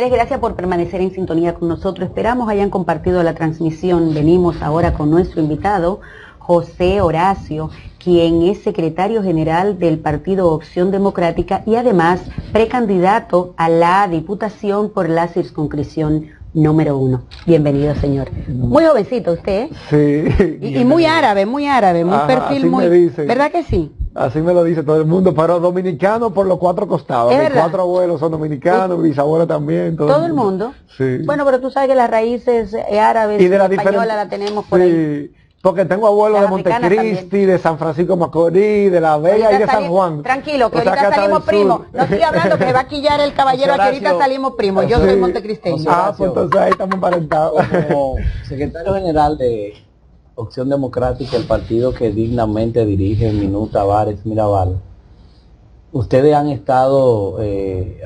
ustedes, gracias por permanecer en sintonía con nosotros. Esperamos hayan compartido la transmisión. Venimos ahora con nuestro invitado, José Horacio, quien es secretario general del Partido Opción Democrática y además precandidato a la Diputación por la circunscripción número 1. Bienvenido, señor. Muy jovencito usted, ¿eh? Sí. Y muy árabe, muy perfil así muy... me dicen. ¿Verdad que sí? Así me lo dice todo el mundo, pero dominicano por los 4 costados. Mis 4 abuelos son dominicanos, mis abuelos también. ¿Todo el mundo? Sí. Bueno, pero tú sabes que las raíces árabes y de la españolas las tenemos por sí, ahí. Porque tengo abuelos de Montecristi, de San Francisco Macorís, de La Vega y de San Juan. Tranquilo, que ahorita salimos primos. No estoy hablando que va a quillar el caballero, aquí ahorita salimos primos. Yo soy montecristeño. Pues entonces ahí estamos emparentados. Como secretario general de Opción Democrática, el partido que dignamente dirige Minú Tavares Mirabal, ustedes han estado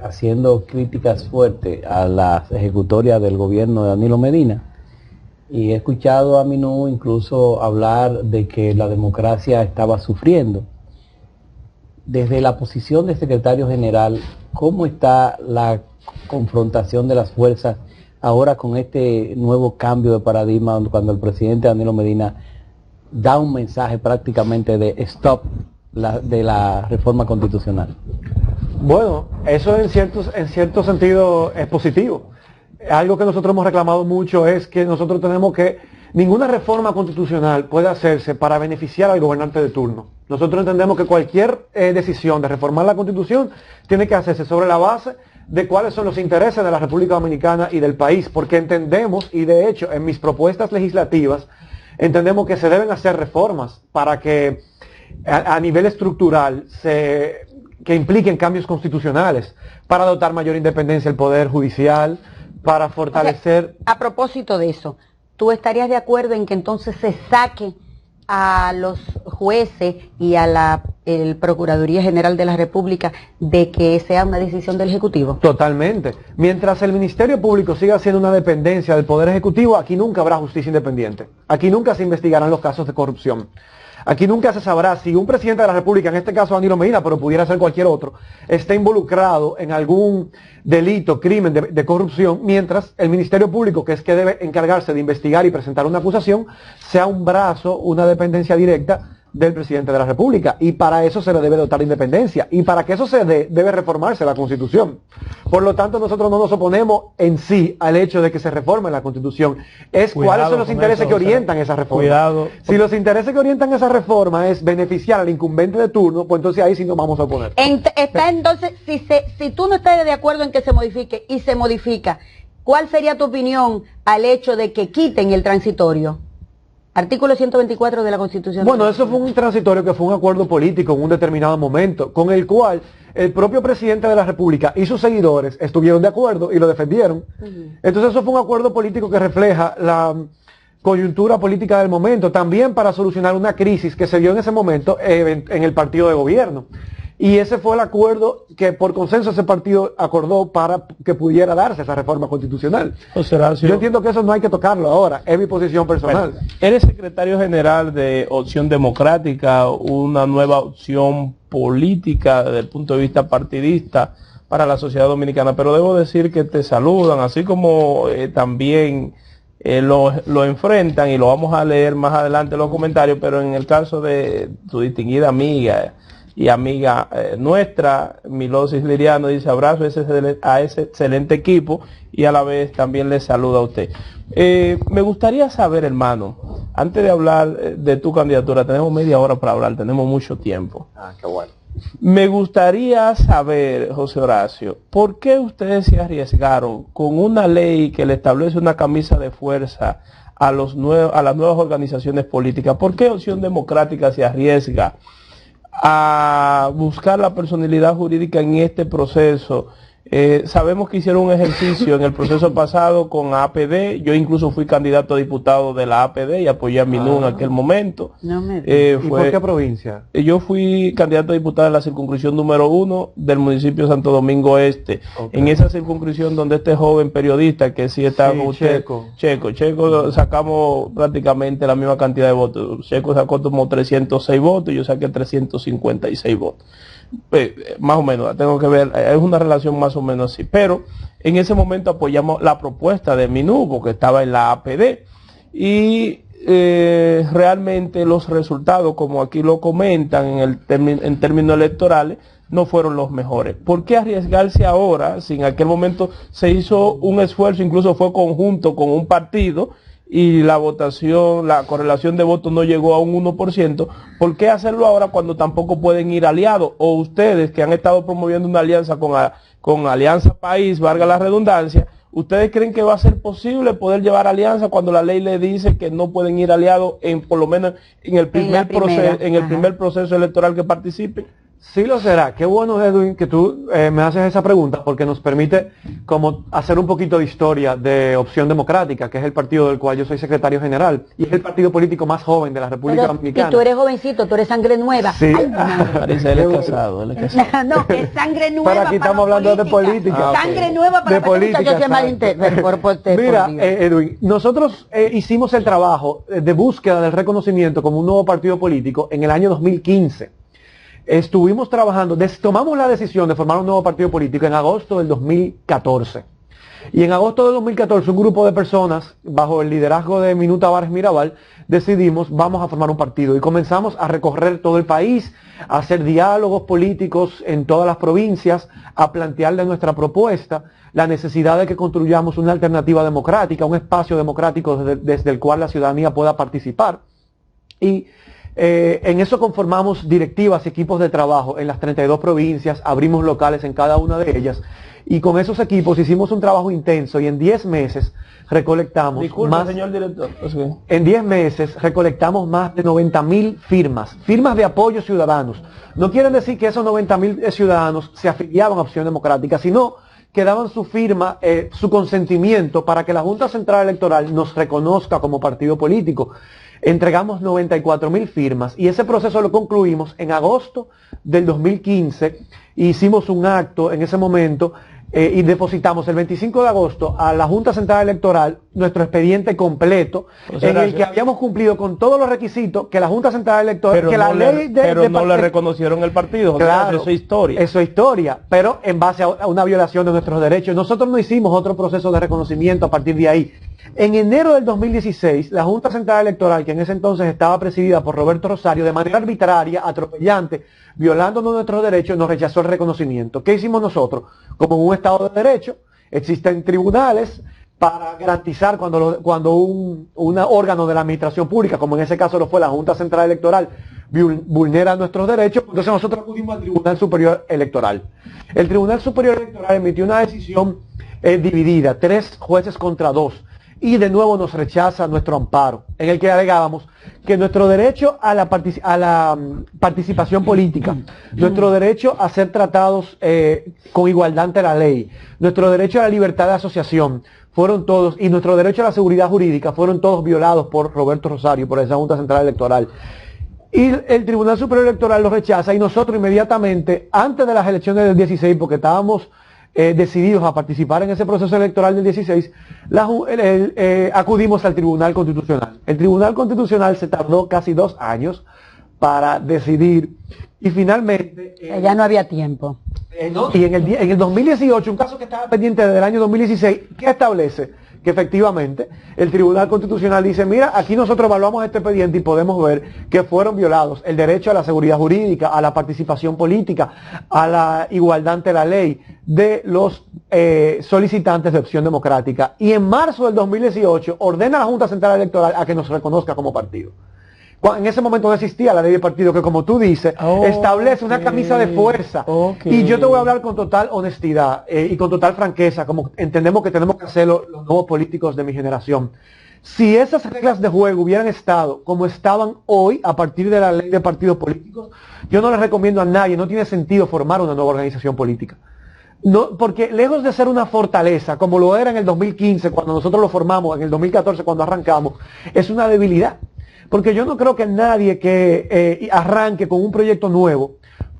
haciendo críticas fuertes a las ejecutorias del gobierno de Danilo Medina. Y he escuchado a Minú incluso hablar de que la democracia estaba sufriendo. Desde la posición de secretario general, ¿cómo está la confrontación de las fuerzas ahora con este nuevo cambio de paradigma cuando el presidente Danilo Medina da un mensaje prácticamente de stop de la reforma constitucional? Bueno, eso en cierto sentido es positivo. Algo que nosotros hemos reclamado mucho es que nosotros tenemos que, ninguna reforma constitucional puede hacerse para beneficiar al gobernante de turno. Nosotros entendemos que cualquier decisión de reformar la Constitución tiene que hacerse sobre la base de cuáles son los intereses de la República Dominicana y del país, porque entendemos, y de hecho en mis propuestas legislativas, entendemos que se deben hacer reformas para que a nivel estructural que impliquen cambios constitucionales, para dotar mayor independencia al Poder Judicial, para fortalecer... O sea, a propósito de eso, ¿tú estarías de acuerdo en que entonces se saque a los jueces y a la Procuraduría General de la República de que sea una decisión del Ejecutivo? Totalmente. Mientras el Ministerio Público siga siendo una dependencia del Poder Ejecutivo, aquí nunca habrá justicia independiente. Aquí nunca se investigarán los casos de corrupción. Aquí nunca se sabrá si un presidente de la República, en este caso Danilo Medina, pero pudiera ser cualquier otro, está involucrado en algún delito, crimen de corrupción, mientras el Ministerio Público, que es que debe encargarse de investigar y presentar una acusación, sea un brazo, una dependencia directa del presidente de la República. Y para eso se le debe dotar de independencia. Y para que eso se dé, debe reformarse la Constitución. Por lo tanto, nosotros no nos oponemos en sí al hecho de que se reforme la Constitución. Es cuáles son los intereses que orientan esa reforma. Cuidado. Si los intereses que orientan esa reforma es beneficiar al incumbente de turno, pues entonces ahí sí nos vamos a oponer. Está entonces, si tú no estás de acuerdo en que se modifique y se modifica, ¿cuál sería tu opinión al hecho de que quiten el transitorio? Artículo 124 de la Constitución. Bueno, eso fue un transitorio que fue un acuerdo político en un determinado momento, con el cual el propio presidente de la República y sus seguidores estuvieron de acuerdo y lo defendieron. Entonces eso fue un acuerdo político que refleja la coyuntura política del momento, también para solucionar una crisis que se dio en ese momento en el partido de gobierno. Y ese fue el acuerdo que por consenso ese partido acordó para que pudiera darse esa reforma constitucional. Yo entiendo que eso no hay que tocarlo ahora, es mi posición personal. Bueno, eres secretario general de Opción Democrática, una nueva opción política desde el punto de vista partidista para la sociedad dominicana, pero debo decir que te saludan, así como también lo enfrentan, y lo vamos a leer más adelante en los comentarios, pero en el caso de tu distinguida amiga y amiga nuestra, Milosis Liriano, dice abrazo a ese excelente equipo y a la vez también le saluda a usted. Me gustaría saber, hermano, antes de hablar de tu candidatura, tenemos media hora para hablar, tenemos mucho tiempo. Qué bueno. Me gustaría saber, José Horacio, ¿por qué ustedes se arriesgaron con una ley que le establece una camisa de fuerza a las nuevas organizaciones políticas? ¿Por qué Opción Democrática se arriesga a buscar la personalidad jurídica en este proceso? Sabemos que hicieron un ejercicio en el proceso pasado con APD, yo incluso fui candidato a diputado de la APD y apoyé a Minú en aquel momento. ¿Y por qué provincia? Yo fui candidato a diputado de la circunscripción número 1 del municipio de Santo Domingo Este. En esa circunscripción donde este joven periodista que sí está con usted, Checo, sacamos prácticamente la misma cantidad de votos. Checo sacó como 306 votos y yo saqué 356 votos. Más o menos, tengo que ver, es una relación más o menos así. Pero en ese momento apoyamos la propuesta de Minú, porque estaba en la APD. Y realmente los resultados, como aquí lo comentan en términos electorales, no fueron los mejores. ¿Por qué arriesgarse ahora, si en aquel momento se hizo un esfuerzo, incluso fue conjunto con un partido, y la votación, la correlación de votos no llegó a un 1%, ¿por qué hacerlo ahora cuando tampoco pueden ir aliados? O ustedes que han estado promoviendo una alianza con Alianza País, valga la redundancia, ¿ustedes creen que va a ser posible poder llevar alianza cuando la ley le dice que no pueden ir aliados por lo menos en el primer proceso electoral que participen? Sí lo será. Qué bueno, Edwin, que tú me haces esa pregunta, porque nos permite como hacer un poquito de historia de Opción Democrática, que es el partido del cual yo soy secretario general, y es el partido político más joven de la República Dominicana. Y tú eres jovencito, tú eres sangre nueva. Sí. Ay, no. Parece, él es casado. No, es sangre nueva. Pero aquí estamos hablando de política. Sangre nueva para de política. Yo soy malinterpretado. Mira, Edwin, nosotros hicimos el trabajo de búsqueda del reconocimiento como un nuevo partido político en el año 2015. Estuvimos trabajando, tomamos la decisión de formar un nuevo partido político en agosto del 2014. Y en agosto del 2014 un grupo de personas, bajo el liderazgo de Minú Tavares Mirabal, decidimos, vamos a formar un partido. Y comenzamos a recorrer todo el país, a hacer diálogos políticos en todas las provincias, a plantearle nuestra propuesta, la necesidad de que construyamos una alternativa democrática, un espacio democrático desde el cual la ciudadanía pueda participar. Y en eso conformamos directivas y equipos de trabajo en las 32 provincias, abrimos locales en cada una de ellas, y con esos equipos hicimos un trabajo intenso y en 10 meses recolectamos señor director. En 10 meses recolectamos más de 90.000 firmas de apoyo ciudadanos. No quieren decir que esos 90.000 ciudadanos se afiliaban a Opción Democrática, sino que daban su firma, su consentimiento para que la Junta Central Electoral nos reconozca como partido político. Entregamos 94.000 firmas y ese proceso lo concluimos en agosto del 2015. Hicimos un acto en ese momento y depositamos el 25 de agosto a la Junta Central Electoral nuestro expediente completo, en el que habíamos cumplido con todos los requisitos que la Junta Central Electoral, pero que no la ley no le reconocieron el partido. Claro, eso es historia. Eso es historia, pero en base a una violación de nuestros derechos. Nosotros no hicimos otro proceso de reconocimiento a partir de ahí. En enero del 2016, la Junta Central Electoral, que en ese entonces estaba presidida por Roberto Rosario, de manera arbitraria, atropellante, violándonos nuestros derechos, nos rechazó el reconocimiento. ¿Qué hicimos nosotros? Como en un Estado de Derecho, existen tribunales para garantizar cuando un órgano de la administración pública, como en ese caso lo fue la Junta Central Electoral, vulnera nuestros derechos. Entonces nosotros acudimos al Tribunal Superior Electoral. El Tribunal Superior Electoral emitió una decisión dividida, 3 jueces contra 2. Y de nuevo nos rechaza nuestro amparo, en el que alegábamos que nuestro derecho a la participación política, nuestro derecho a ser tratados con igualdad ante la ley, nuestro derecho a la libertad de asociación, fueron todos, y nuestro derecho a la seguridad jurídica, fueron todos violados por Roberto Rosario, por esa Junta Central Electoral. Y el Tribunal Superior Electoral lo rechaza, y nosotros inmediatamente, antes de las elecciones del 16, porque estábamos decididos a participar en ese proceso electoral del 16, acudimos al Tribunal Constitucional. El Tribunal Constitucional se tardó casi 2 años para decidir, y finalmente... ya no había tiempo. Y en el 2018, un caso que estaba pendiente desde el año 2016, ¿qué establece? Que efectivamente el Tribunal Constitucional dice, mira, aquí nosotros evaluamos este expediente y podemos ver que fueron violados el derecho a la seguridad jurídica, a la participación política, a la igualdad ante la ley de los solicitantes de Opción Democrática. Y en marzo del 2018 ordena a la Junta Central Electoral a que nos reconozca como partido. En ese momento no existía la ley de partido que, como tú dices, establece una camisa de fuerza. Y yo te voy a hablar con total honestidad y con total franqueza, como entendemos que tenemos que hacerlo los nuevos políticos de mi generación. Si esas reglas de juego hubieran estado como estaban hoy, a partir de la ley de partidos políticos, yo no les recomiendo a nadie, no tiene sentido formar una nueva organización política. No, porque lejos de ser una fortaleza, como lo era en el 2015, cuando nosotros lo formamos, en el 2014, cuando arrancamos, es una debilidad. Porque yo no creo que nadie que arranque con un proyecto nuevo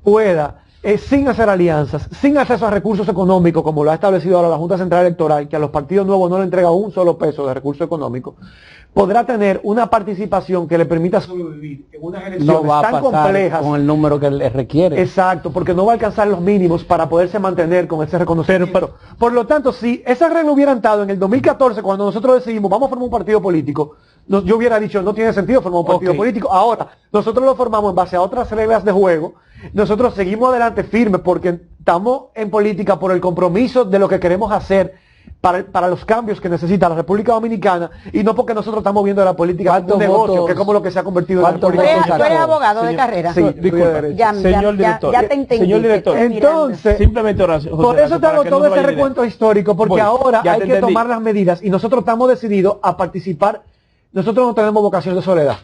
pueda sin hacer alianzas, sin acceso a recursos económicos, como lo ha establecido ahora la Junta Central Electoral, que a los partidos nuevos no le entrega un solo peso de recurso económico, podrá tener una participación que le permita sobrevivir en unas elecciones No va a tan pasar complejas. con el número que le requiere. Exacto, porque no va a alcanzar los mínimos para poderse mantener con ese reconocimiento. Pero- por lo tanto, si esas reglas hubieran estado en el 2014, cuando nosotros decidimos vamos a formar un partido político, yo hubiera dicho no tiene sentido formar un partido Ok. político. Ahora, nosotros lo formamos en base a otras reglas de juego. Nosotros seguimos adelante firmes porque estamos en política por el compromiso de lo que queremos hacer para los cambios que necesita la República Dominicana y no porque nosotros estamos viendo la política como un ¿Cuántos negocio, votos- que es como lo que se ha convertido en la cuántos República votos Tú eres Dominicana. abogado de Señor- carrera. Sí, Disculpa. derecho. Señor director, ya te entendí. señor te director, estoy mirando. Entonces, Simplemente oración. por eso te hago todo ese recuento histórico, porque Voy, ahora ya hay te que entendí. tomar las medidas y nosotros estamos decididos a participar. Nosotros no tenemos vocación de soledad.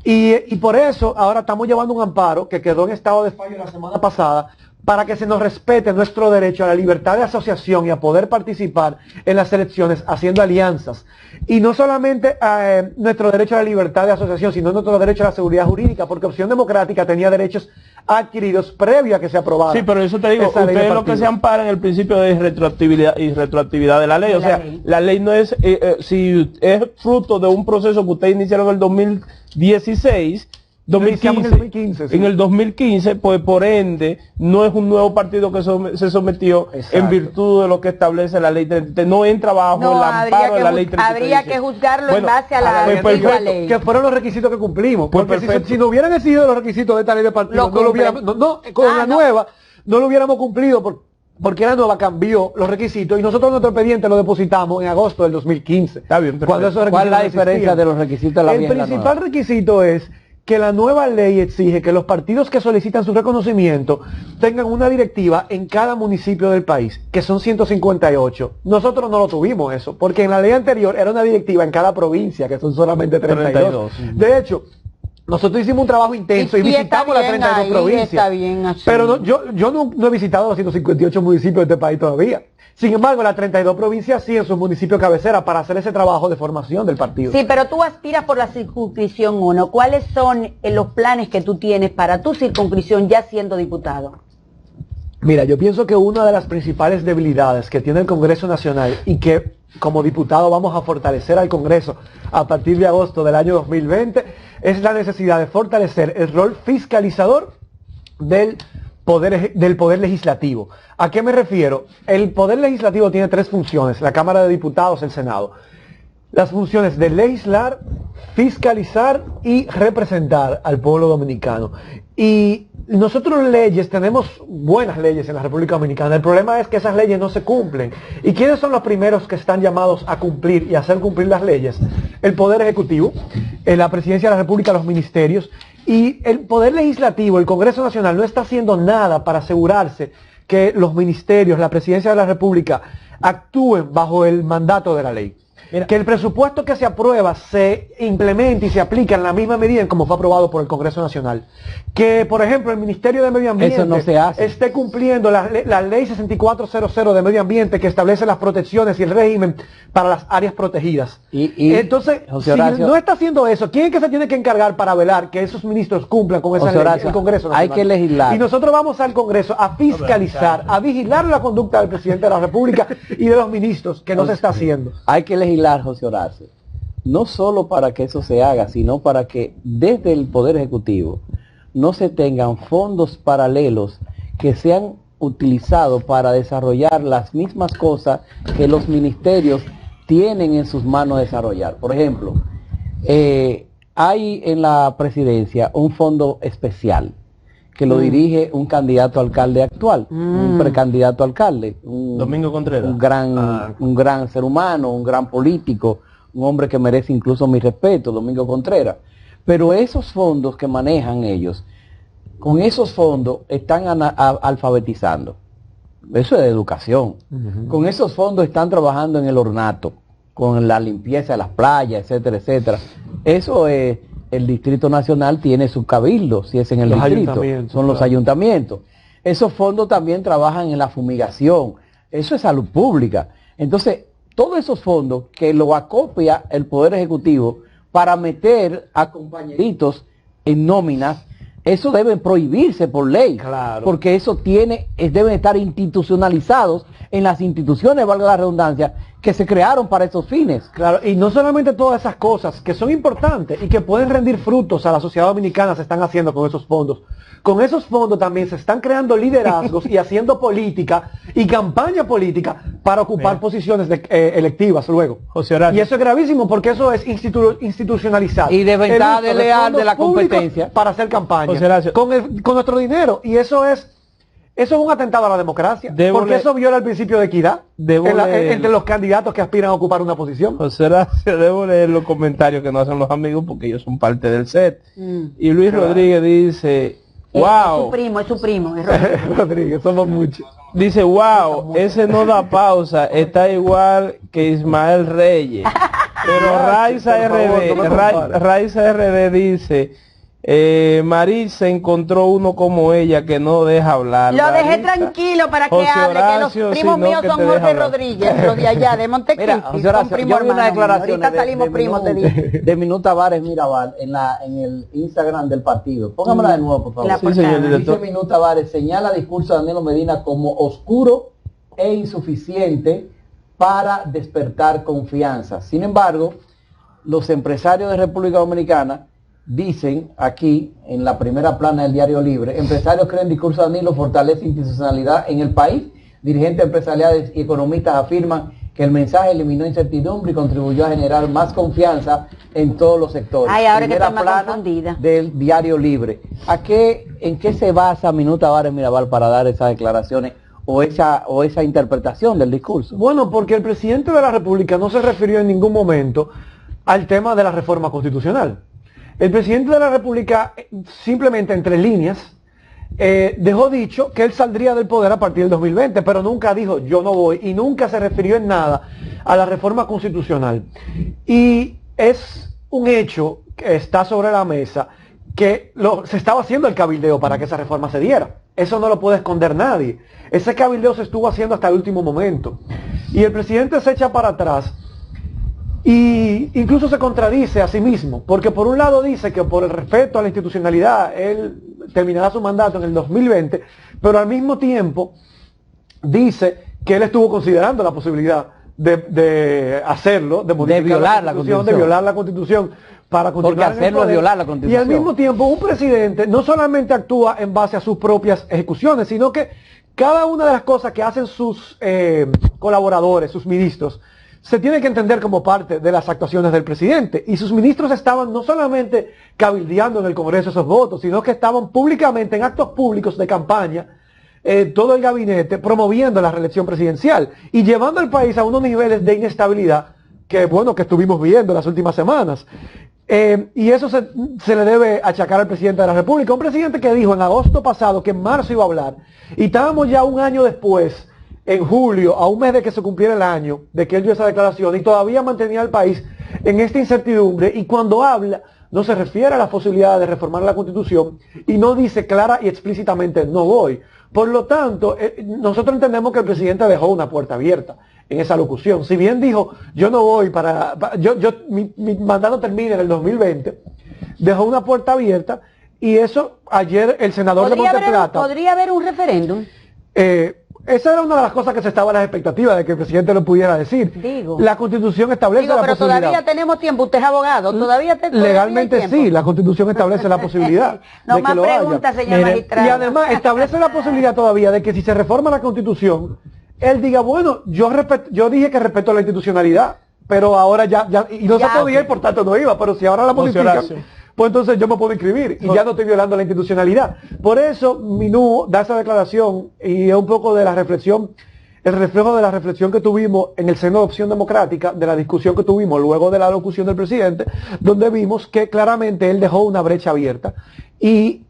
Y por eso ahora estamos llevando un amparo que quedó en estado de fallo la semana pasada para que se nos respete nuestro derecho a la libertad de asociación y a poder participar en las elecciones haciendo alianzas. Y no solamente nuestro derecho a la libertad de asociación, sino nuestro derecho a la seguridad jurídica, porque Opción Democrática tenía derechos adquiridos previo a que se aprobara. Sí, pero eso te digo, esa ley de ustedes lo que partidos. se amparan en el principio de retroactividad de la ley. De O la sea, ley. la ley no es, si es fruto de un proceso que ustedes iniciaron en el 2016, Lo iniciamos en el 2015, sí. en el 2015, pues por ende, no es un nuevo partido que se sometió Exacto. en virtud de lo que establece la ley 33, no entra bajo No, el habría amparo de la que ley ju- 33. habría que juzgarlo en base a la pues antigua perfecto. ley. Que fueron los requisitos que cumplimos. Pues Porque perfecto. si no hubieran existido los requisitos de esta ley de partidos, Lo no lo cumplen. hubiéramos, con Ah, la no. nueva no lo hubiéramos cumplido porque la nueva cambió los requisitos y nosotros nuestro expediente lo depositamos en agosto del 2015. Está bien, perfecto. Cuando esos ¿Cuál es requisitos la no diferencia existían. de los requisitos de la El vieja y la principal nueva? requisito es que la nueva ley exige que los partidos que solicitan su reconocimiento tengan una directiva en cada municipio del país, que son 158. Nosotros no lo tuvimos eso, porque en la ley anterior era una directiva en cada provincia, que son solamente 32. 32. De hecho, nosotros hicimos un trabajo intenso y está visitamos las bien 32 ahí, provincias. está bien así. Pero yo no he visitado los 158 municipios de este país todavía. Sin embargo, las 32 provincias sí en sus municipios cabecera para hacer ese trabajo de formación del partido. Sí, pero tú aspiras por la circunscripción 1. ¿Cuáles son los planes que tú tienes para tu circunscripción ya siendo diputado? Mira, yo pienso que una de las principales debilidades que tiene el Congreso Nacional y que como diputado vamos a fortalecer al Congreso a partir de agosto del año 2020 es la necesidad de fortalecer el rol fiscalizador del poder legislativo. ¿A qué me refiero? El poder legislativo tiene tres funciones, la Cámara de Diputados, el Senado. Las funciones de legislar, fiscalizar y representar al pueblo dominicano. Y nosotros leyes, tenemos buenas leyes en la República Dominicana. El problema es que esas leyes no se cumplen. ¿Y quiénes son los primeros que están llamados a cumplir y a hacer cumplir las leyes? El Poder Ejecutivo, la Presidencia de la República, los ministerios. Y el Poder Legislativo, el Congreso Nacional, no está haciendo nada para asegurarse que los ministerios, la Presidencia de la República, actúen bajo el mandato de la ley. Mira. Que el presupuesto que se aprueba se implemente y se aplica en la misma medida en como fue aprobado por el Congreso Nacional. Que, por ejemplo, el Ministerio de Medio Ambiente Eso no se hace. esté cumpliendo la ley 6400 de Medio Ambiente que establece las protecciones y el régimen para las áreas protegidas. Y Entonces, José si Horacio, no está haciendo eso, ¿quién es que se tiene que encargar para velar que esos ministros cumplan con esas José leyes? Horacio, El Congreso hay Nacional. que legislar. Y nosotros vamos al Congreso a fiscalizar, a vigilar la conducta del presidente de la República y de los ministros, que no se está haciendo. hay que legislar, José Horacio. No solo para que eso se haga, sino para que desde el Poder Ejecutivo no se tengan fondos paralelos que sean utilizados para desarrollar las mismas cosas que los ministerios tienen en sus manos desarrollar. Por ejemplo, hay en la presidencia un fondo especial que lo dirige un candidato a alcalde actual, un precandidato a alcalde, Domingo Contreras. un gran ser humano, un gran político, un hombre que merece incluso mi respeto, Domingo Contreras. Pero esos fondos que manejan ellos, con esos fondos están alfabetizando. Eso es de educación. Con esos fondos están trabajando en el ornato, con la limpieza de las playas, etcétera, etcétera. Eso es, el Distrito Nacional tiene su cabildo, si es en el Los distrito, ayuntamientos, son los claro. ayuntamientos. Esos fondos también trabajan en la fumigación. Eso es salud pública. Entonces, todos esos fondos que lo acopia el Poder Ejecutivo para meter a compañeritos en nóminas, Eso debe prohibirse por ley, Claro. porque eso deben estar institucionalizados en las instituciones, valga la redundancia, que se crearon para esos fines. Claro, y no solamente todas esas cosas que son importantes y que pueden rendir frutos a la sociedad dominicana se están haciendo con esos fondos. Con esos fondos también se están creando liderazgos y haciendo política y campaña política para ocupar posiciones electivas luego. José Horacio. Y eso es gravísimo porque eso es institucionalizar. Y desventaja El uso desleal fondos de la públicos competencia. para hacer campaña José Horacio. con nuestro dinero. Y eso es un atentado a la democracia. Porque eso viola el principio de equidad entre los candidatos que aspiran a ocupar una posición. José Horacio, debo leer los comentarios que nos hacen los amigos porque ellos son parte del set. Y Luis Rodríguez dice, wow. Es su primo. Rodríguez, somos muchos. Dice, wow, ese no da pausa, está igual que Ismael Reyes. Pero Raiza por favor, no me compares. Raiza RD dice, Maris se encontró uno como ella que no deja hablar. Lo dejé Marisa, tranquilo para que José hable, Horacio, que los primos si no, míos que son te deja Jorge hablar. Rodríguez, los de allá, de Montecristi. Mira, José Horacio, son primo yo vi una hermano mío. declaración Ahorita salimos primos, te digo. de Minú Tavares Mirabal en el Instagram del partido. Póngamela de nuevo, por favor. La Sí, señor portada. director. Dice Minú Tavares, señala discurso de Danilo Medina como oscuro e insuficiente para despertar confianza. Sin embargo, los empresarios de República Dominicana dicen aquí, en la primera plana del Diario Libre, empresarios creen discurso de Danilo fortalece institucionalidad en el país. Dirigentes empresariales y economistas afirman que el mensaje eliminó incertidumbre y contribuyó a generar más confianza en todos los sectores. Ay, ahora que Primera estoy más plana confundida. del Diario Libre. ¿En qué se basa Minú Tavares Mirabal para dar esas declaraciones o esa interpretación del discurso? Bueno, porque el presidente de la República no se refirió en ningún momento al tema de la reforma constitucional. El presidente de la República simplemente entre líneas dejó dicho que él saldría del poder a partir del 2020, pero nunca dijo yo no voy y nunca se refirió en nada a la reforma constitucional. Y es un hecho que está sobre la mesa que se estaba haciendo el cabildeo para que esa reforma se diera. Eso no lo puede esconder nadie. Ese cabildeo se estuvo haciendo hasta el último momento. Y el presidente se echa para atrás y incluso se contradice a sí mismo, porque por un lado dice que por el respeto a la institucionalidad él terminará su mandato en el 2020, pero al mismo tiempo dice que él estuvo considerando la posibilidad de hacerlo, de modificar violar la Constitución, de violar la Constitución para continuar Porque en el hacerlo es poder. violar la Constitución. Y al mismo tiempo un presidente no solamente actúa en base a sus propias ejecuciones, sino que cada una de las cosas que hacen sus colaboradores, sus ministros, se tiene que entender como parte de las actuaciones del presidente. Y sus ministros estaban no solamente cabildeando en el Congreso esos votos, sino que estaban públicamente en actos públicos de campaña, todo el gabinete promoviendo la reelección presidencial y llevando al país a unos niveles de inestabilidad que estuvimos viendo las últimas semanas. Y eso se le debe achacar al presidente de la República, un presidente que dijo en agosto pasado que en marzo iba a hablar, y estábamos ya un año después, en julio, a un mes de que se cumpliera el año, de que él dio esa declaración, y todavía mantenía al país en esta incertidumbre, y cuando habla, no se refiere a la posibilidad de reformar la Constitución, y no dice clara y explícitamente, no voy. Por lo tanto, nosotros entendemos que el presidente dejó una puerta abierta en esa locución. Si bien dijo, yo no voy mi mandato termina en el 2020, dejó una puerta abierta, y eso ayer el senador de Monteplata... ¿Podría haber un referéndum? Esa era una de las cosas que se estaba en las expectativas de que el presidente lo pudiera decir. Digo. La Constitución establece la Pero posibilidad. todavía tenemos tiempo, usted es abogado, todavía Legalmente hay tiempo. sí, la Constitución establece la posibilidad No de más que lo preguntas, haya. señor magistrado. Y además establece la posibilidad todavía de que si se reforma la Constitución, él diga, bueno, yo dije que respeto la institucionalidad, pero ahora ya y no Ya. se podía y por tanto no iba, pero si ahora la José modifican, Horacio. pues entonces yo me puedo inscribir y ya no estoy violando la institucionalidad. Por eso Minú da esa declaración y es un poco de la reflexión, el reflejo de la reflexión que tuvimos en el seno de Opción Democrática, de la discusión que tuvimos luego de la locución del presidente, donde vimos que claramente él dejó una brecha abierta y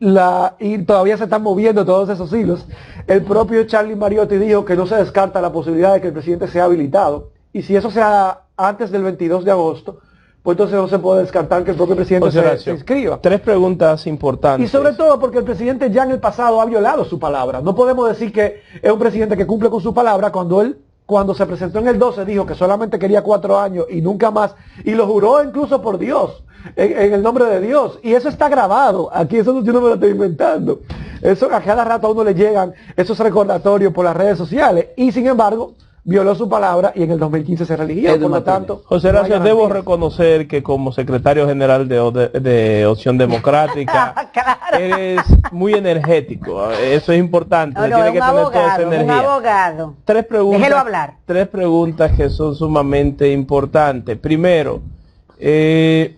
todavía se están moviendo todos esos hilos. El propio Charlie Mariotti dijo que no se descarta la posibilidad de que el presidente sea habilitado, y si eso sea antes del 22 de agosto, pues entonces no se puede descartar que el propio presidente José se Horacio, inscriba. 3 preguntas importantes. Y sobre todo porque el presidente ya en el pasado ha violado su palabra. No podemos decir que es un presidente que cumple con su palabra cuando se presentó en el 12 dijo que solamente quería 4 años y nunca más, y lo juró incluso por Dios. en el nombre de Dios. Y eso está grabado. Aquí eso yo no me lo estoy inventando. Eso a cada rato a uno le llegan esos recordatorios por las redes sociales. Y sin embargo, violó su palabra y en el 2015 se religió. Por lo tanto, José Horacio, debo reconocer que como secretario general de Opción Democrática Claro. eres muy energético. Eso es importante. No, se tiene que tener toda esa un energía. abogado. Tres preguntas. Déjelo hablar. Tres preguntas que son sumamente importantes. Primero,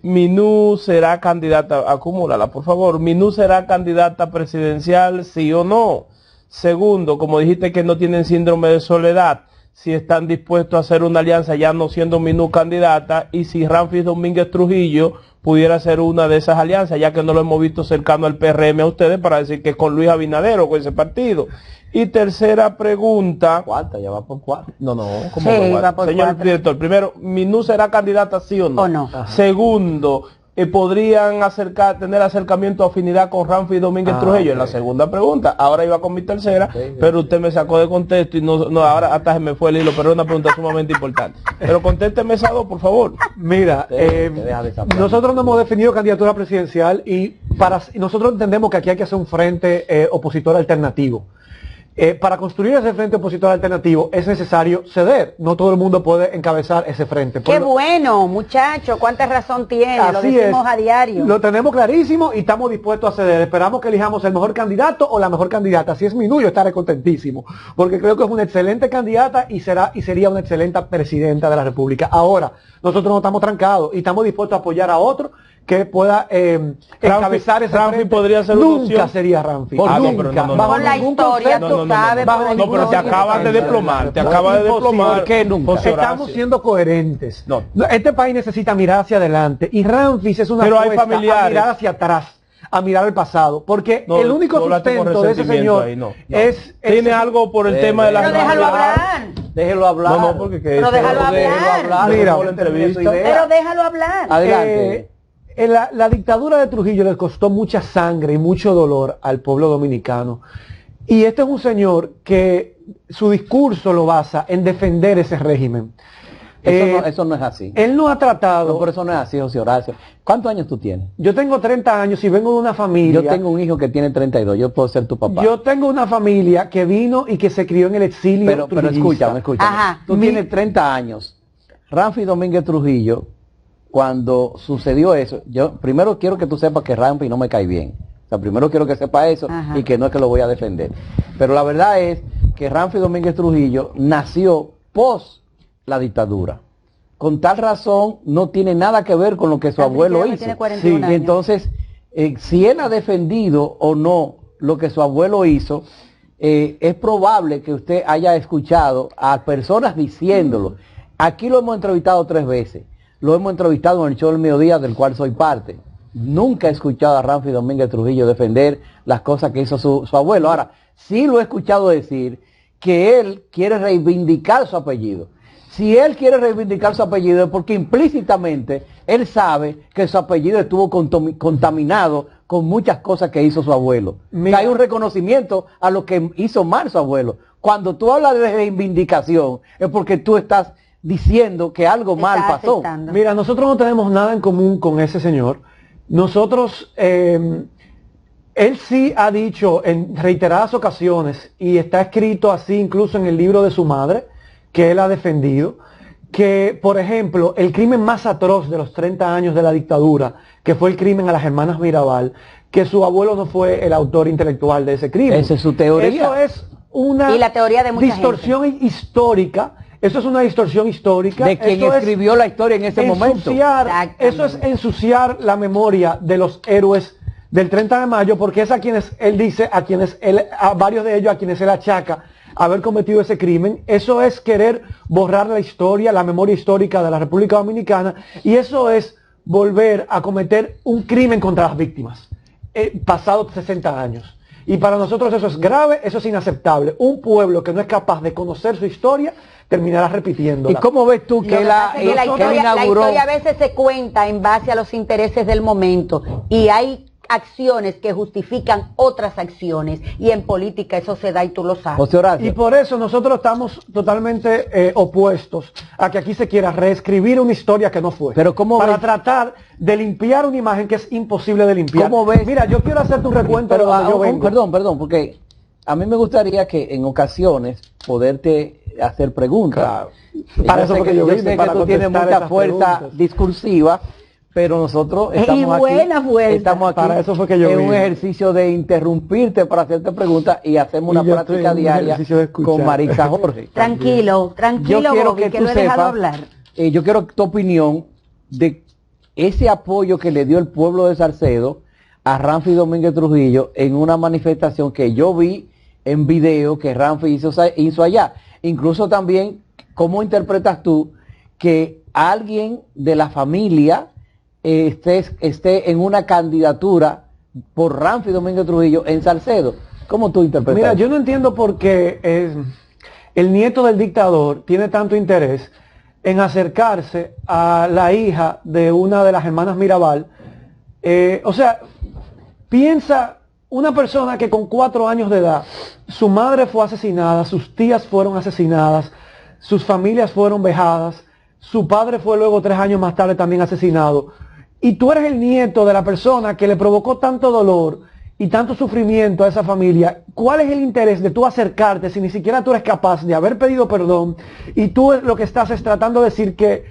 Minú será candidata, acumúlala por favor, Minú será candidata presidencial, sí o no. Segundo, como dijiste que no tienen síndrome de soledad, si están dispuestos a hacer una alianza ya no siendo Minú candidata, y si Ramfis Domínguez Trujillo pudiera ser una de esas alianzas, ya que no lo hemos visto cercano al PRM a ustedes para decir que con Luis Abinader o con ese partido. Y tercera pregunta. Cuarta, ya va por cuarta. No, ¿cómo Sí, por cuarta? va por Señor cuatro. director, primero, ¿Minú será candidata sí o no? ¿O no? Ajá. Segundo, ¿podrían tener acercamiento, afinidad con Ramfis Domínguez Trujillo? En la segunda pregunta. Ahora iba con mi tercera, pero usted me sacó de contexto y no, ahora hasta se me fue el hilo, pero es una pregunta sumamente importante. Pero contésteme esa dos, por favor. mira, Te deja desafiar. nosotros no hemos definido candidatura presidencial y nosotros entendemos que aquí hay que hacer un frente opositor alternativo. Para construir ese frente opositor alternativo es necesario ceder. No todo el mundo puede encabezar ese frente. Qué bueno, muchacho, cuánta razón tiene, lo Así decimos es. a diario. Lo tenemos clarísimo y estamos dispuestos a ceder. Esperamos que elijamos el mejor candidato o la mejor candidata. Si es Minú, yo estaré contentísimo, porque creo que es una excelente candidata y sería una excelente presidenta de la República. Ahora, nosotros no estamos trancados y estamos dispuestos a apoyar a otro que pueda encabezar ese Ramfis frente. podría ser una Nunca opción. sería Ramfis. Ah, no, nunca. pero no, Bajo Con la ningún historia, concepto, tú sabes. bajo por el ningún No, pero te concepto. acabas de desplomar, te acabas de desplomar. ¿Por qué nunca? José Horacio. Estamos siendo coherentes. No. Este país necesita mirar hacia adelante y Ramfis es una Pero hay apuesta familiares. a mirar hacia atrás, a mirar el pasado, porque No, el único tú hablaste con sustento de ese resentimiento señor ahí, no. es ¿Tiene algo por el tema de la Pero déjalo hablar. Déjelo hablar. No, porque que Pero eso- déjalo hablar. Mira, por la entrevista. Pero déjalo hablar. Adelante. La dictadura de Trujillo le costó mucha sangre y mucho dolor al pueblo dominicano. Y este es un señor que su discurso lo basa en defender ese régimen. Eso no es así. Él no ha tratado. No, por eso no es así, José Horacio. ¿Cuántos años tú tienes? Yo tengo 30 años y vengo de una familia. Yo tengo un hijo que tiene 32, yo puedo ser tu papá. Yo tengo una familia que vino y que se crió en el exilio. pero trujillista. escúchame. Ajá. Tú tienes 30 años. Ramfis Domínguez Trujillo, cuando sucedió eso, yo primero quiero que tú sepas que Ramfis no me cae bien. O sea, primero quiero que sepa eso. Ajá. Y que no es que lo voy a defender. Pero la verdad es que Ramfis Domínguez Trujillo nació post la dictadura. Con tal razón no tiene nada que ver con lo que su abuelo hizo. Tiene 41 Y años. entonces, si él ha defendido o no lo que su abuelo hizo, es probable que usted haya escuchado a personas diciéndolo. Aquí lo hemos entrevistado 3 veces. Lo hemos entrevistado en el show del mediodía, del cual soy parte. Nunca he escuchado a Ramfis Domínguez Trujillo defender las cosas que hizo su abuelo. Ahora, sí lo he escuchado decir que él quiere reivindicar su apellido. Si él quiere reivindicar su apellido es porque implícitamente él sabe que su apellido estuvo contaminado con muchas cosas que hizo su abuelo. Mira. Que hay un reconocimiento a lo que hizo mal su abuelo. Cuando tú hablas de reivindicación es porque tú estás diciendo que algo mal Está pasó. aceptando. Mira, nosotros no tenemos nada en común con ese señor. Nosotros, él sí ha dicho en reiteradas ocasiones, y está escrito así incluso en el libro de su madre, que él ha defendido, que, por ejemplo, el crimen más atroz de los 30 años de la dictadura, que fue el crimen a las hermanas Mirabal, que su abuelo no fue el autor intelectual de ese crimen. Esa es su teoría. Eso es una Y la teoría de mucha distorsión histórica. Eso es una distorsión histórica. De quien Eso es escribió la historia en ese momento. Exactamente. Eso es ensuciar la memoria de los héroes del 30 de mayo, porque es a quienes él dice, a varios de ellos a quienes él achaca haber cometido ese crimen. Eso es querer borrar la historia, la memoria histórica de la República Dominicana, y eso es volver a cometer un crimen contra las víctimas, pasados 60 años. Y para nosotros eso es grave, eso es inaceptable. Un pueblo que no es capaz de conocer su historia terminará repitiendo. ¿Y cómo ves tú Lo que que él pasa es que la inauguró? historia a veces se cuenta en base a los intereses del momento y hay acciones que justifican otras acciones, y en política eso se da y tú lo sabes. José Horacio. Y por eso nosotros estamos totalmente opuestos a que aquí se quiera reescribir una historia que no fue. Pero ¿cómo para ves? tratar de limpiar una imagen que es imposible de limpiar. ¿Cómo ves? Mira, yo quiero hacerte un recuento de donde yo vengo. Perdón, porque a mí me gustaría que en ocasiones poderte hacer preguntas. Claro. Para eso porque yo sé vine, que para tú tienes contestar mucha esas fuerza preguntas. discursiva, pero nosotros estamos buena aquí, fuerza. estamos aquí Para eso fue que yo en un vine. ejercicio de interrumpirte para hacerte preguntas y hacemos una Y yo estoy práctica en un diaria ejercicio de escuchar. con Maritza Jorge. Tranquilo, tranquilo, Yo quiero Bobby, que que tú lo he dejado sepas, hablar. yo quiero tu opinión de ese apoyo que le dio el pueblo de Salcedo a Ramfi Domínguez Trujillo en una manifestación que yo vi en video que Ramfi hizo allá. Incluso también, ¿cómo interpretas tú que alguien de la familia esté en una candidatura por Ramfi Domínguez Trujillo en Salcedo? ¿Cómo tú interpretas? Mira, eso? yo no entiendo por qué el nieto del dictador tiene tanto interés en acercarse a la hija de una de las hermanas Mirabal. O sea, piensa una persona que con 4 años de edad, su madre fue asesinada, sus tías fueron asesinadas, sus familias fueron vejadas, su padre fue luego 3 años más tarde también asesinado, y tú eres el nieto de la persona que le provocó tanto dolor y tanto sufrimiento a esa familia. ¿Cuál es el interés de tú acercarte si ni siquiera tú eres capaz de haber pedido perdón, y tú lo que estás es tratando de decir que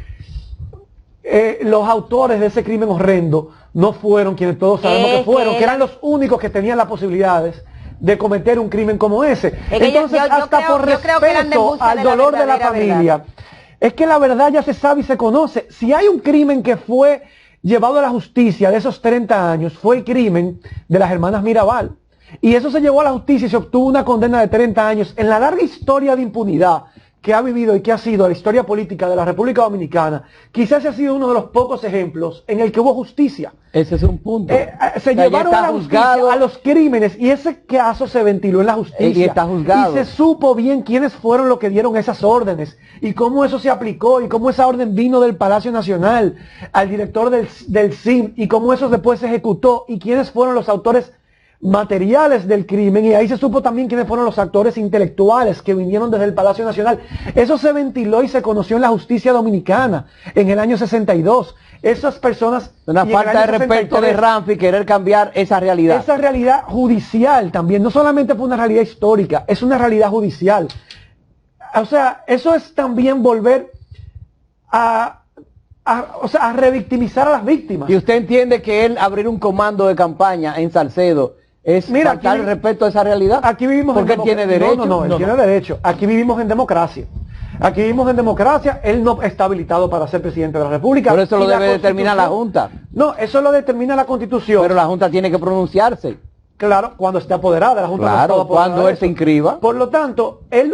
los autores de ese crimen horrendo no fueron quienes todos sabemos que fueron, que eran los únicos que tenían las posibilidades de cometer un crimen como ese? Entonces, hasta por respeto al dolor de la familia, es que la verdad ya se sabe y se conoce. Si hay un crimen que fue llevado a la justicia de esos 30 años, fue el crimen de las hermanas Mirabal. Y eso se llevó a la justicia y se obtuvo una condena de 30 años. En la larga historia de impunidad que ha vivido y que ha sido la historia política de la República Dominicana, quizás ha sido uno de los pocos ejemplos en el que hubo justicia. Ese es un punto. Se llevaron a la justicia a los crímenes, y ese caso se ventiló en la justicia. Y está juzgado. Y se supo bien quiénes fueron los que dieron esas órdenes, y cómo eso se aplicó, y cómo esa orden vino del Palacio Nacional al director del CIM, y cómo eso después se ejecutó, y quiénes fueron los autores materiales del crimen, y ahí se supo también quiénes fueron los actores intelectuales que vinieron desde el Palacio Nacional. Eso se ventiló y se conoció en la justicia dominicana en el año 62. Esas personas... Una falta de respeto de Ramfi querer cambiar esa realidad. Esa realidad judicial también, no solamente fue una realidad histórica, es una realidad judicial. O sea, eso es también volver a revictimizar a las víctimas. ¿Y usted entiende que él abrir un comando de campaña en Salcedo es faltar el respeto a esa realidad? Aquí vivimos porque él tiene derecho. No, él tiene derecho. Aquí vivimos en democracia. Aquí vivimos en democracia. Él no está habilitado para ser presidente de la República. Pero eso lo debe determinar la Junta. No, eso lo determina la Constitución. Pero la Junta tiene que pronunciarse. Claro, cuando esté apoderada, la Junta Claro, no está apoderada cuando de él eso. se inscriba. Por lo tanto, él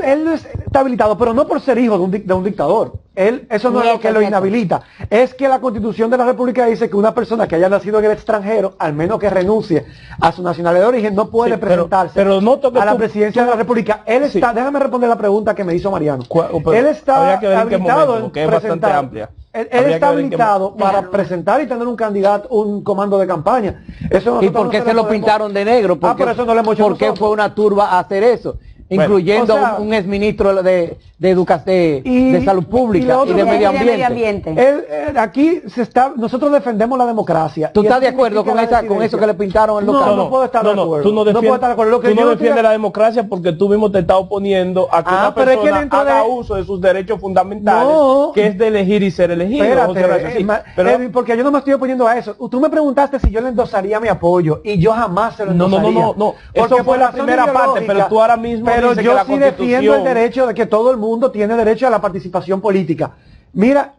está habilitado, pero no por ser hijo de un dictador. Eso no es lo que lo inhabilita. Es que la Constitución de la República dice que una persona que haya nacido en el extranjero, al menos que renuncie a su nacionalidad de origen, no puede presentarse pero noto que a la presidencia de la República. Él está, déjame responder la pregunta que me hizo Mariano. Él está habilitado en presentar. Él está habilitado para presentar y tener un candidato, un comando de campaña. Eso ¿Y por qué se lo pintaron de negro? Por eso no le hemos hecho ¿Por qué nosotros? fue una turba a hacer eso? Incluyendo un exministro de Salud Pública y de Medio Ambiente. Aquí nosotros defendemos la democracia. ¿Tú estás de acuerdo con eso que le pintaron en los casos? No puedo estar de acuerdo. Tú no defiendes la democracia porque tú mismo te estás oponiendo a que una persona haga uso de sus derechos fundamentales, que es de elegir y ser elegido. Espérate, porque yo no me estoy oponiendo a eso. Tú me preguntaste si yo le endosaría mi apoyo, y yo jamás se lo endosaría. No. Eso fue la primera parte, pero tú ahora mismo pero yo sí defiendo el derecho de que todo el mundo tiene derecho a la participación política. Mira,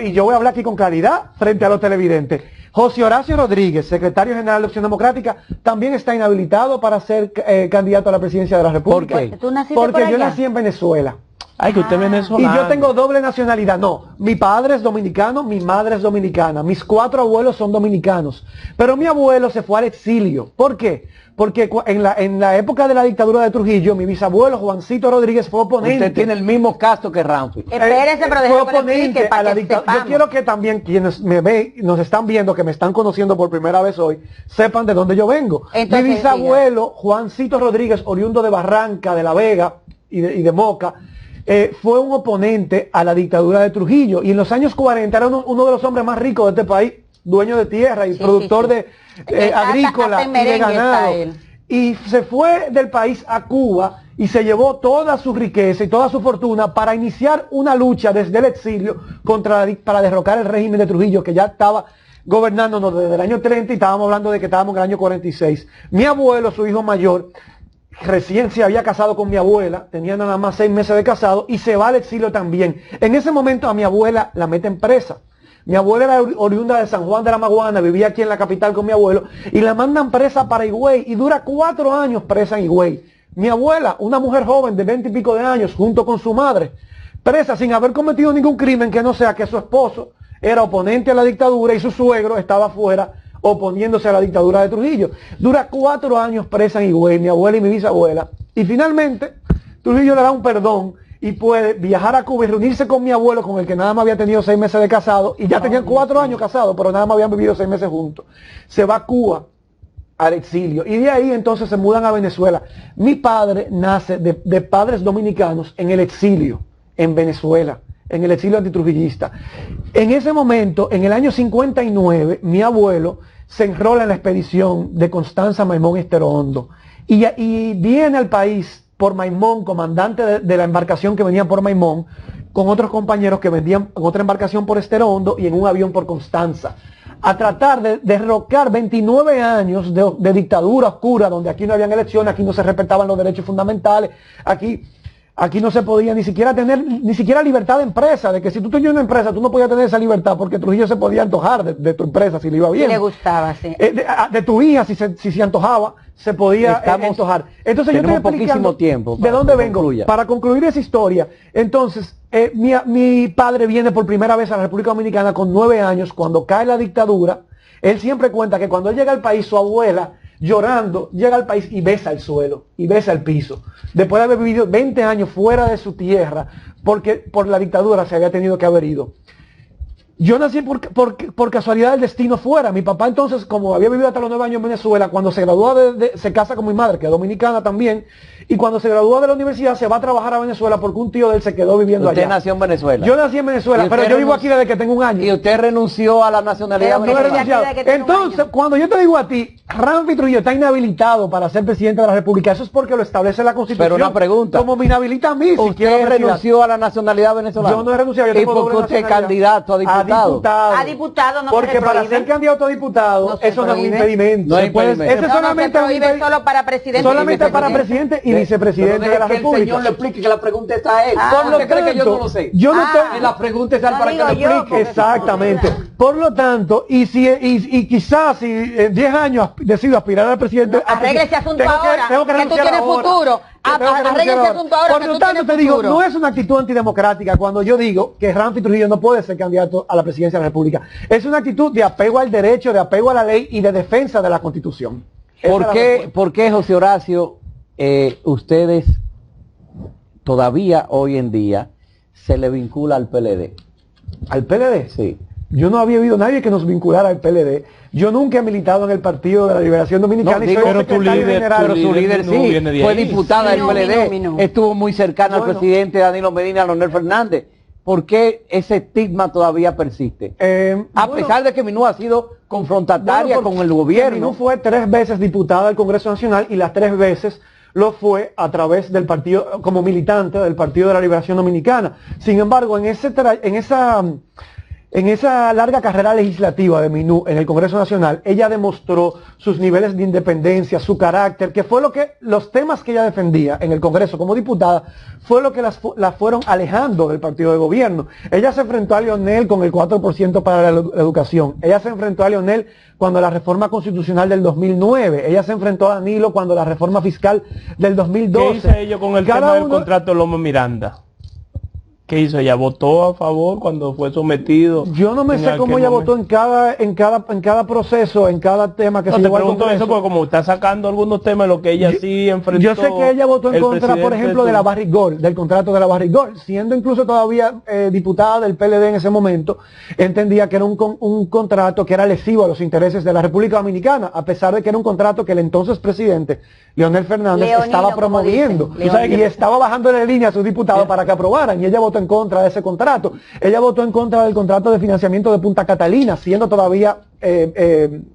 y yo voy a hablar aquí con claridad frente a los televidentes. José Horacio Rodríguez, secretario general de Opción Democrática, también está inhabilitado para ser candidato a la presidencia de la República. ¿Por qué? Porque yo nací en Venezuela. Ay, que usted es Y venezolano. yo tengo doble nacionalidad. No, mi padre es dominicano, mi madre es dominicana, mis 4 abuelos son dominicanos. Pero mi abuelo se fue al exilio. ¿Por qué? Porque en la época de la dictadura de Trujillo, mi bisabuelo Juancito Rodríguez fue oponente. Usted tiene el mismo caso que Ramfi. Espérese, pero fue déjeme que le oponente explique a para la que dictadura. Yo sepamos. quiero que también quienes me ven, nos están viendo, que me están conociendo por primera vez hoy, sepan de dónde yo vengo. Entonces, mi bisabuelo, Juancito Rodríguez, oriundo de Barranca, de La Vega y de Moca, fue un oponente a la dictadura de Trujillo. Y en los años 40 era uno de los hombres más ricos de este país, dueño de tierra y productor de agrícola hasta en y de merengue está ganado. él. Y se fue del país a Cuba y se llevó toda su riqueza y toda su fortuna para iniciar una lucha desde el exilio para derrocar el régimen de Trujillo, que ya estaba gobernándonos desde el año 30 y estábamos hablando de que estábamos en el año 46. Mi abuelo, su hijo mayor, recién se había casado con mi abuela, tenía nada más 6 meses de casado y se va al exilio también. En ese momento a mi abuela la meten presa. Mi abuela era oriunda de San Juan de la Maguana, vivía aquí en la capital con mi abuelo y la mandan presa para Higüey y dura 4 años presa en Higüey. Mi abuela, una mujer joven de 20 y pico de años, junto con su madre, presa sin haber cometido ningún crimen que no sea que su esposo era oponente a la dictadura y su suegro estaba afuera oponiéndose a la dictadura de Trujillo. Dura 4 años presa en Higüey, mi abuela y mi bisabuela. Y finalmente, Trujillo le da un perdón y puede viajar a Cuba y reunirse con mi abuelo, con el que nada más había tenido 6 meses de casado, y ya tenían 4 años casados, pero nada más habían vivido 6 meses juntos. Se va a Cuba, al exilio, y de ahí entonces se mudan a Venezuela. Mi padre nace de padres dominicanos en el exilio, en Venezuela, en el exilio antitrujillista. En ese momento, en el año 59, mi abuelo se enrola en la expedición de Constanza Maimón Estero Hondo, y viene al país por Maimón, comandante de la embarcación que venía por Maimón, con otros compañeros que vendían en otra embarcación por Estero Hondo y en un avión por Constanza, a tratar de derrocar 29 años de dictadura oscura, donde aquí no habían elecciones, aquí no se respetaban los derechos fundamentales, aquí no se podía ni siquiera tener, ni siquiera libertad de empresa, de que si tú tenías una empresa, tú no podías tener esa libertad, porque Trujillo se podía antojar de tu empresa si le iba bien. Sí le gustaba, sí. De tu hija, si se antojaba, se podía antojar. Entonces yo tenemos estoy explicando poquísimo tiempo de dónde vengo. concluya. Para concluir esa historia, entonces, mi padre viene por primera vez a la República Dominicana con 9 años, cuando cae la dictadura. Él siempre cuenta que cuando él llega al país, su abuela, llorando, llega al país y besa el suelo, y besa el piso. Después de haber vivido 20 años fuera de su tierra, porque por la dictadura se había tenido que haber ido. Yo nací por casualidad del destino fuera. Mi papá entonces, como había vivido hasta los 9 años en Venezuela, cuando se graduó se casa con mi madre, que es dominicana también, y cuando se graduó de la universidad se va a trabajar a Venezuela porque un tío de él se quedó viviendo allá. Usted nació en Venezuela. Yo nací en Venezuela, pero yo vivo aquí desde que tengo 1 año. Y usted renunció a la nacionalidad No he venezolana. renunciado. desde que tengo un Entonces, año. cuando yo te digo a ti, Ramfi Trujillo está inhabilitado para ser presidente de la República, eso es porque lo establece la Constitución. Pero una pregunta. Como me inhabilita a mí, si quiero Usted retirar. renunció a la nacionalidad venezolana. Yo no he renunciado, yo ¿Y tengo por doble qué usted es nacionalidad? candidato a diputado? A diputado no Porque se para prohíbe. ser candidato a diputado, No se eso no es un prohíbe. impedimento. No es Se puede- impedimento. Ese No, no, solamente se es un prohíbe impedimento. solo para presidente. Solamente y para vicepresidente. presidente y vicepresidente de la República. explique, que la pregunta está a él. Ah, ¿Por qué cree que yo no lo sé? Yo no Ah, estoy- Que la pregunta está no para que digo lo yo, explique. porque- Exactamente. Por lo tanto, y quizás si en 10 años decido aspirar al presidente, Arregle ese asunto tengo ahora, tengo que tú renunciar tienes ahora. futuro. Tengo que renunciar Arregle ese asunto ahora, Por que lo tú tanto, tienes te digo, futuro. no es una actitud antidemocrática cuando yo digo que Ramfi Trujillo no puede ser candidato a la presidencia de la República. Es una actitud de apego al derecho, de apego a la ley y de defensa de la Constitución. Esa es la respuesta. ¿Por qué, José Horacio, ustedes todavía hoy en día se le vincula al PLD? ¿Al PLD? Sí. Yo no había habido nadie que nos vinculara al PLD. Yo nunca he militado en el Partido de la Liberación Dominicana No, y digo, soy pero tu secretario líder- general. Pero su líder no sí, viene de fue ahí. diputada del No, PLD, mi no. estuvo muy cercana al Bueno. presidente Danilo Medina, a Leonel Fernández. ¿Por qué ese estigma todavía persiste? A Bueno, pesar de que Minú ha sido confrontataria bueno, con el porque gobierno. Minú fue 3 veces diputada del Congreso Nacional y las 3 veces lo fue a través del partido, como militante del Partido de la Liberación Dominicana. Sin embargo, en esa larga carrera legislativa de Minú en el Congreso Nacional, ella demostró sus niveles de independencia, su carácter, que fue lo que los temas que ella defendía en el Congreso como diputada, fue lo que la fueron alejando del partido de gobierno. Ella se enfrentó a Leonel con el 4% para la educación. Ella se enfrentó a Leonel cuando la reforma constitucional del 2009. Ella se enfrentó a Danilo cuando la reforma fiscal del 2012. ¿Qué hice ellos con el Cada tema del uno- contrato Lomo Miranda? ¿Qué hizo? ¿Ella votó a favor cuando fue sometido? Yo no me sé cómo ella votó en cada proceso, en cada tema que se llevó al Congreso. Te pregunto eso porque como está sacando algunos temas, lo que ella sí enfrentó. Yo sé que ella votó en contra, por ejemplo, de la Barrick-Gold, del contrato de la Barrick-Gold, siendo incluso todavía diputada del PLD en ese momento, entendía que era un contrato que era lesivo a los intereses de la República Dominicana, a pesar de que era un contrato que el entonces presidente, Leonel Fernández, estaba promoviendo y estaba bajándole línea a sus diputados para que aprobaran, y ella votó en contra de ese contrato. Ella votó en contra del contrato de financiamiento de Punta Catalina, siendo todavía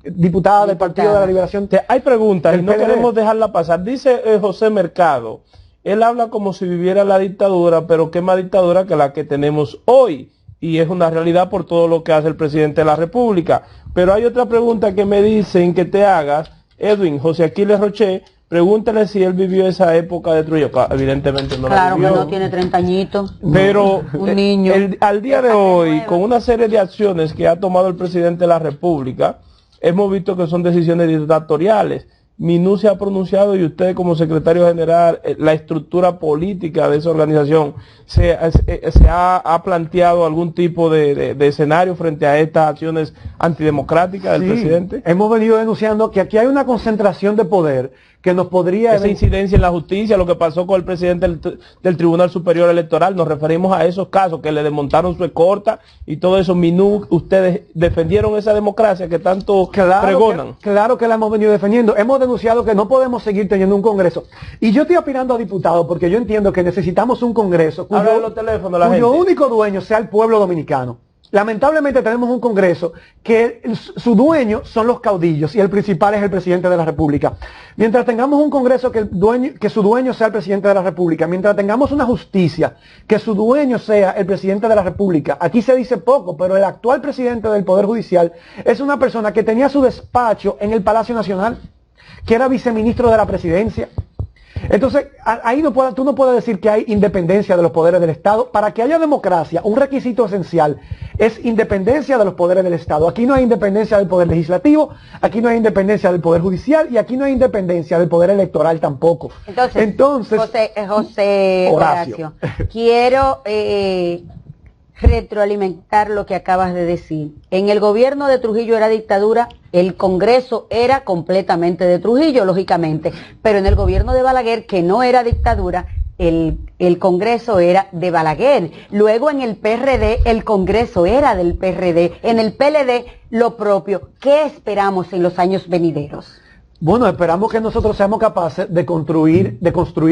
diputada del Partido de la Liberación. Hay preguntas y no queremos dejarla pasar. Dice José Mercado, él habla como si viviera la dictadura, pero qué más dictadura que la que tenemos hoy. Y es una realidad por todo lo que hace el presidente de la República. Pero hay otra pregunta que me dicen que te hagas, Edwin, José Aquiles Roché. Pregúntale si él vivió esa época de Trujillo. Evidentemente no la vivió. Claro que no, tiene 30 añitos. Pero un niño. Al día de hoy, con una serie de acciones que ha tomado el presidente de la República, hemos visto que son decisiones dictatoriales. Minú se ha pronunciado y usted como secretario general, la estructura política de esa organización, ¿se ha planteado algún tipo de escenario frente a estas acciones antidemocráticas del presidente? Hemos venido denunciando que aquí hay una concentración de poder que nos podría... Esa incidencia en la justicia, lo que pasó con el presidente del Tribunal Superior Electoral, nos referimos a esos casos que le desmontaron su escolta y todo eso. Minú, ustedes defendieron esa democracia que tanto pregonan. Claro que la hemos venido defendiendo. Hemos denunciado que no podemos seguir teniendo un Congreso. Y yo estoy aspirando a diputado porque yo entiendo que necesitamos un Congreso cuyo único dueño sea el pueblo dominicano. Lamentablemente tenemos un Congreso que su dueño son los caudillos y el principal es el presidente de la República. Mientras tengamos un Congreso que su dueño sea el presidente de la República, mientras tengamos una justicia que su dueño sea el presidente de la República, aquí se dice poco, pero el actual presidente del Poder Judicial es una persona que tenía su despacho en el Palacio Nacional, que era viceministro de la Presidencia. Entonces, ahí tú no puedes decir que hay independencia de los poderes del Estado. Para que haya democracia, un requisito esencial es independencia de los poderes del Estado. Aquí no hay independencia del Poder Legislativo, aquí no hay independencia del Poder Judicial y aquí no hay independencia del Poder Electoral tampoco. Entonces José Horacio, quiero retroalimentar lo que acabas de decir. En el gobierno de Trujillo era dictadura, el Congreso era completamente de Trujillo, lógicamente, pero en el gobierno de Balaguer, que no era dictadura, el Congreso era de Balaguer. Luego en el PRD, el Congreso era del PRD. En el PLD, lo propio. ¿Qué esperamos en los años venideros? Bueno, esperamos que nosotros seamos capaces de construir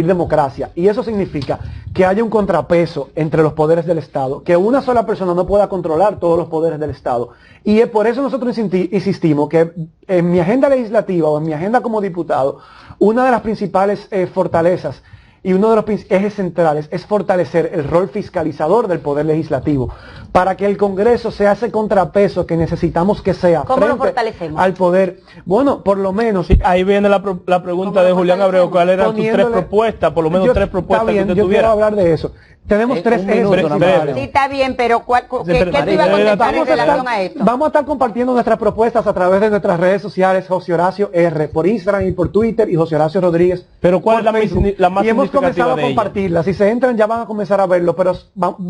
democracia. Y eso significa que haya un contrapeso entre los poderes del Estado, que una sola persona no pueda controlar todos los poderes del Estado. Y es por eso nosotros insistimos que en mi agenda legislativa o en mi agenda como diputado, una de las principales fortalezas y uno de los ejes centrales es fortalecer el rol fiscalizador del Poder Legislativo, para que el Congreso sea ese contrapeso que necesitamos que sea. ¿Cómo lo fortalecemos? Al poder. Bueno, por lo menos. Sí, ahí viene la pregunta de Julián Abreu, ¿cuáles eran tus tres propuestas? Por lo menos tres propuestas que usted tuviera. Yo quiero hablar de eso. Tenemos tres ejes principales. Sí, está bien, pero ¿qué te iba a contestar en relación a esto? Vamos a estar compartiendo nuestras propuestas a través de nuestras redes sociales, José Horacio R, por Instagram y por Twitter, y José Horacio Rodríguez. Pero ¿cuál es la más y hemos comenzado a compartirlas. Si se entran ya van a comenzar a verlo, pero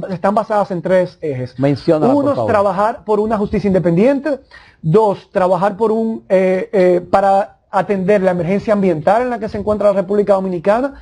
están basadas en tres ejes. Menciónala, por Uno, favor. Trabajar por una justicia independiente. Dos, trabajar por para atender la emergencia ambiental en la que se encuentra la República Dominicana.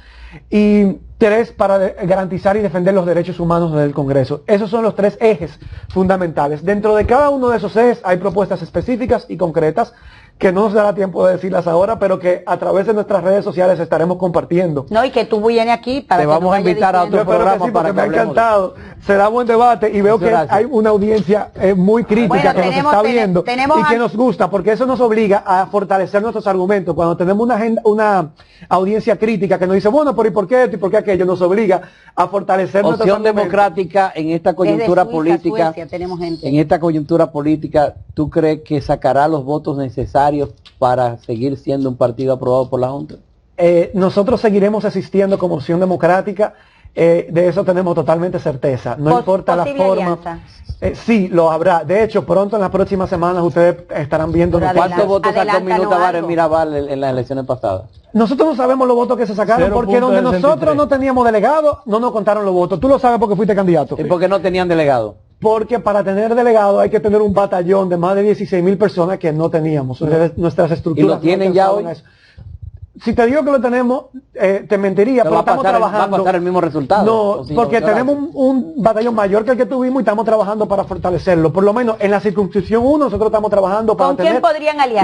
Y tres, para garantizar y defender los derechos humanos del Congreso. Esos son los tres ejes fundamentales. Dentro de cada uno de esos ejes hay propuestas específicas y concretas que no nos dará tiempo de decirlas ahora, pero que a través de nuestras redes sociales estaremos compartiendo. No, y que tú vienes aquí para te vamos a invitar a otro programa sí, para que me ha encantado. Será buen debate y veo que hay una audiencia muy crítica que nos está viendo y que nos gusta, porque eso nos obliga a fortalecer nuestros argumentos. Cuando tenemos una audiencia crítica que nos dice, bueno, pero ¿y por qué esto y por qué aquello? Nos obliga a fortalecer nuestros argumentos. Opción democrática en esta coyuntura política. Suecia, tenemos gente. En esta coyuntura política, ¿tú crees que sacará los votos necesarios para seguir siendo un partido aprobado por la Junta? Nosotros seguiremos existiendo como opción democrática, de eso tenemos totalmente certeza. No importa la forma. Sí, lo habrá. De hecho, pronto en las próximas semanas ustedes estarán viendo ¿cuántos votos sacó Minuta Bar en Mirabal en las elecciones pasadas? Nosotros no sabemos los votos que se sacaron porque donde nosotros no teníamos delegado, no nos contaron los votos. Tú lo sabes porque fuiste candidato. ¿Y por qué no tenían delegado? Porque para tener delegado hay que tener un batallón de más de 16,000 personas que no teníamos. Nuestras estructuras. ¿Y lo tienen ya hoy? Si te digo que lo tenemos, te mentiría, pero estamos trabajando. ¿Va a pasar el mismo resultado? No, porque tenemos un batallón mayor que el que tuvimos y estamos trabajando para fortalecerlo. Por lo menos en la circunscripción 1 nosotros estamos trabajando para tener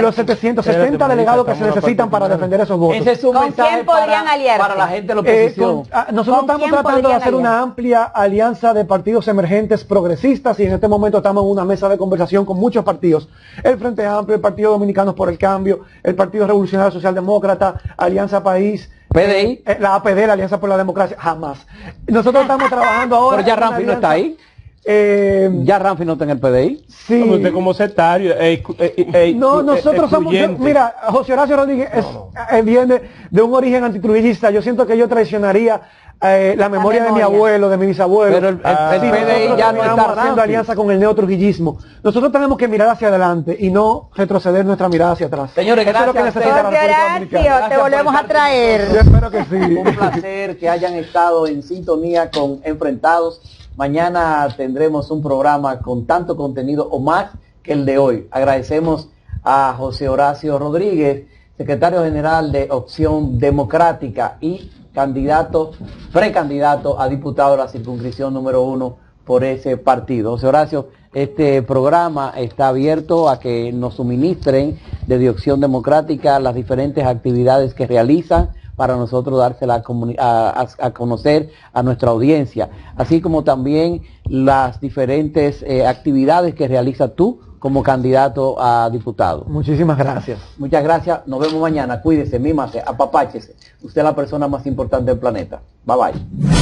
los 770 delegados que se necesitan para defender esos votos. Ese es un mensaje para la gente de la oposición. Nosotros estamos tratando de hacer una amplia alianza de partidos emergentes progresistas y en este momento estamos en una mesa de conversación con muchos partidos. El Frente Amplio, el Partido Dominicanos por el Cambio, el Partido Revolucionario Socialdemócrata, Alianza País, PDI, la APD, la Alianza por la Democracia, jamás. Nosotros estamos trabajando ahora. Pero ya Ramfi no está ahí. Ya Ramfi no está en el PDI. Sí. Como usted como sectario. No, nosotros somos. Mira, José Horacio Rodríguez viene de un origen antitrujillista. Yo siento que yo traicionaría la memoria de mi abuelo, de mi bisabuelo. Pero el PDI ya no está haciendo alianza con el neotrujillismo. Nosotros tenemos que mirar hacia adelante y no retroceder nuestra mirada hacia atrás. Señores, gracias. Eso es lo que necesita la República Dominicana. Te volvemos a traer. Yo espero que sí. Un placer que hayan estado en sintonía con Enfrentados. Mañana tendremos un programa con tanto contenido o más que el de hoy. Agradecemos a José Horacio Rodríguez, secretario general de Opción Democrática y precandidato a diputado de la circunscripción número 1 por ese partido. José Horacio, este programa está abierto a que nos suministren desde Opción Democrática las diferentes actividades que realizan para nosotros dársela a conocer a nuestra audiencia, así como también las diferentes actividades que realizas tú como candidato a diputado. Muchísimas gracias. Muchas gracias. Nos vemos mañana. Cuídese, mímase, apapáchese. Usted es la persona más importante del planeta. Bye bye.